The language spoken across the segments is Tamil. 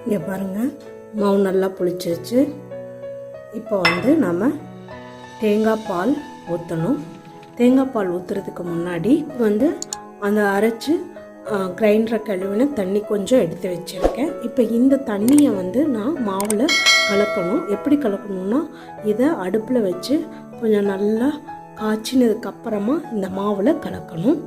இங்கே பாருங்கள், மாவு நல்லா புளிச்சிருச்சு. இப்போ வந்து நம்ம தேங்காய் பால் ஊற்றணும். தேங்காய் பால் ஊற்றுறதுக்கு முன்னாடி வந்து அந்த அரைச்சி கிரைண்டரை கழுவின தண்ணி கொஞ்சம் எடுத்து வச்சுருக்கேன். இப்போ இந்த தண்ணியை வந்து நான் மாவில் கலக்கணும். எப்படி கலக்கணும்னா, இதை அடுப்பில் வச்சு கொஞ்சம் நல்லா காய்ச்சினதுக்கப்புறமா இந்த மாவில் கலக்கணும்.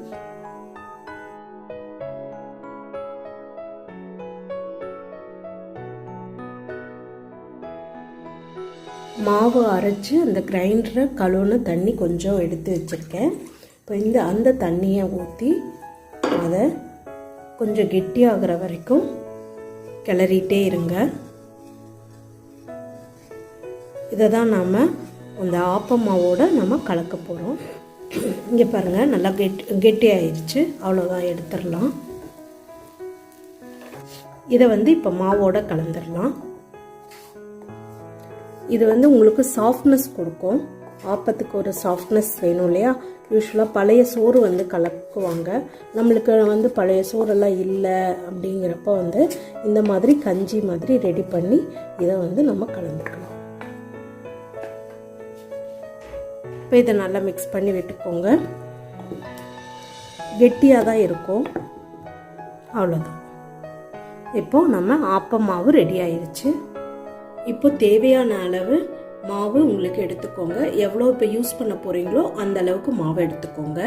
மாவு அரைச்சி அந்த கிரைண்டரை கழுவுன தண்ணி கொஞ்சம் எடுத்து வச்சுருக்கேன். இப்போ அந்த தண்ணியை ஊற்றி அதை கொஞ்சம் கெட்டியாகிற வரைக்கும் கிளறிட்டே இருங்க. இதை தான் நாம் அந்த ஆப்பம் மாவோடு நம்ம கலக்க போகிறோம். இங்கே பாருங்கள், நல்லா கெட்டி ஆயிடுச்சு. அவ்வளோதான், எடுத்துடலாம். இதை வந்து இப்போ மாவோடு கலந்துடலாம். இது வந்து உங்களுக்கு சாஃப்ட்னஸ் கொடுக்கும். ஆப்பத்துக்கு ஒரு சாஃப்ட்னஸ் வேணும் இல்லையா? யூஸ்வலாக பழைய சோறு வந்து கலக்குவாங்க. நம்மளுக்கு வந்து பழைய சோறெல்லாம் இல்லை அப்படிங்கிறப்ப வந்து இந்த மாதிரி கஞ்சி மாதிரி ரெடி பண்ணி இதை வந்து நம்ம கலந்துக்கலாம். இப்போ இதை நல்லா மிக்ஸ் பண்ணி விட்டுக்கோங்க. கெட்டியாக தான் இருக்கும். அவ்வளோதான். இப்போது நம்ம ஆப்பம் மாவு ரெடி ஆயிடுச்சு. இப்போ தேவையான அளவு மாவு உங்களுக்கு எடுத்துக்கோங்க. எவ்வளோ இப்போ யூஸ் பண்ண போகிறீங்களோ அந்த அளவுக்கு மாவு எடுத்துக்கோங்க.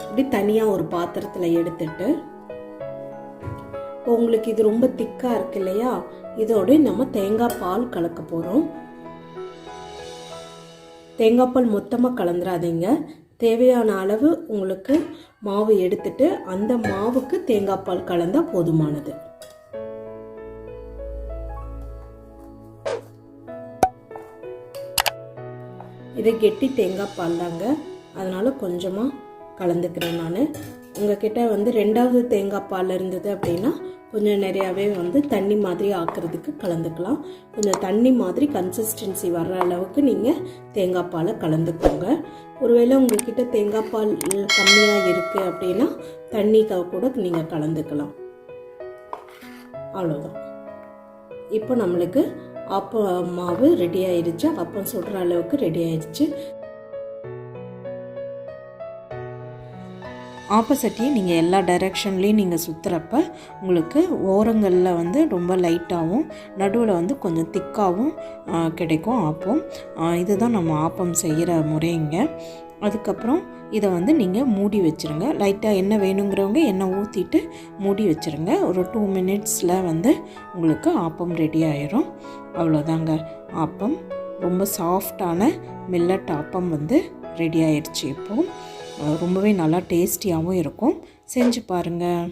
இப்படி தனியாக ஒரு பாத்திரத்தில் எடுத்துட்டு, இப்போ உங்களுக்கு இது ரொம்ப திக்காக இருக்கு இல்லையா, இதோட நம்ம தேங்காய் பால் கலக்க போகிறோம். தேங்காய் பால் மொத்தமாக கலந்துடாதீங்க. தேவையான அளவு உங்களுக்கு மாவு எடுத்துட்டு அந்த மாவுக்கு தேங்காய் பால் கலந்தால் போதுமானது. இது கெட்டி தேங்காய் பால் தாங்க, அதனால் கொஞ்சமாக கலந்துக்கிறேன் நான். உங்ககிட்ட வந்து 2வது தேங்காய் பால் இருந்தது அப்படின்னா கொஞ்சம் நிறையாவே வந்து தண்ணி மாதிரி ஆக்கிறதுக்கு கலந்துக்கலாம். கொஞ்சம் தண்ணி மாதிரி கன்சிஸ்டன்சி வர்ற அளவுக்கு நீங்கள் தேங்காய் பாலை கலந்துக்கோங்க. ஒருவேளை உங்கள்கிட்ட தேங்காய் பால் கம்மியாக இருக்குது அப்படின்னா தண்ணி கூட நீங்கள் கலந்துக்கலாம். அவ்வளோதான். இப்போ நம்மளுக்கு ஆப்பம் மாவு ரெடி ஆயிடுச்சு. அப்பம் சுடுற அளவுக்கு ரெடி ஆயிடுச்சு. ஆப்பசட்டியை நீங்கள் எல்லா டைரெக்ஷன்லேயும் நீங்கள் சுற்றுறப்ப உங்களுக்கு ஓரங்களில் வந்து ரொம்ப லைட்டாகவும் நடுவில் வந்து கொஞ்சம் திக்காகவும் கிடைக்கும் ஆப்பம். இதுதான் நம்ம ஆப்பம் செய்கிற முறைங்க. அதுக்கப்புறம் இதை வந்து நீங்கள் மூடி வச்சுருங்க. லைட்டாக எண்ணெய் வேணுங்கிறவங்க எண்ணெய் ஊற்றிட்டு மூடி வச்சுருங்க. ஒரு 2 மினிட்ஸில் வந்து உங்களுக்கு ஆப்பம் ரெடி ஆயிரும். அவ்வளோதாங்க, ஆப்பம் ரொம்ப சாஃப்டான மில்லட் ஆப்பம் வந்து ரெடி ஆயிடுச்சு. இப்போது ரொம்பவே நல்லா டேஸ்டியாகவும் இருக்கும். செஞ்சு பாருங்கள்.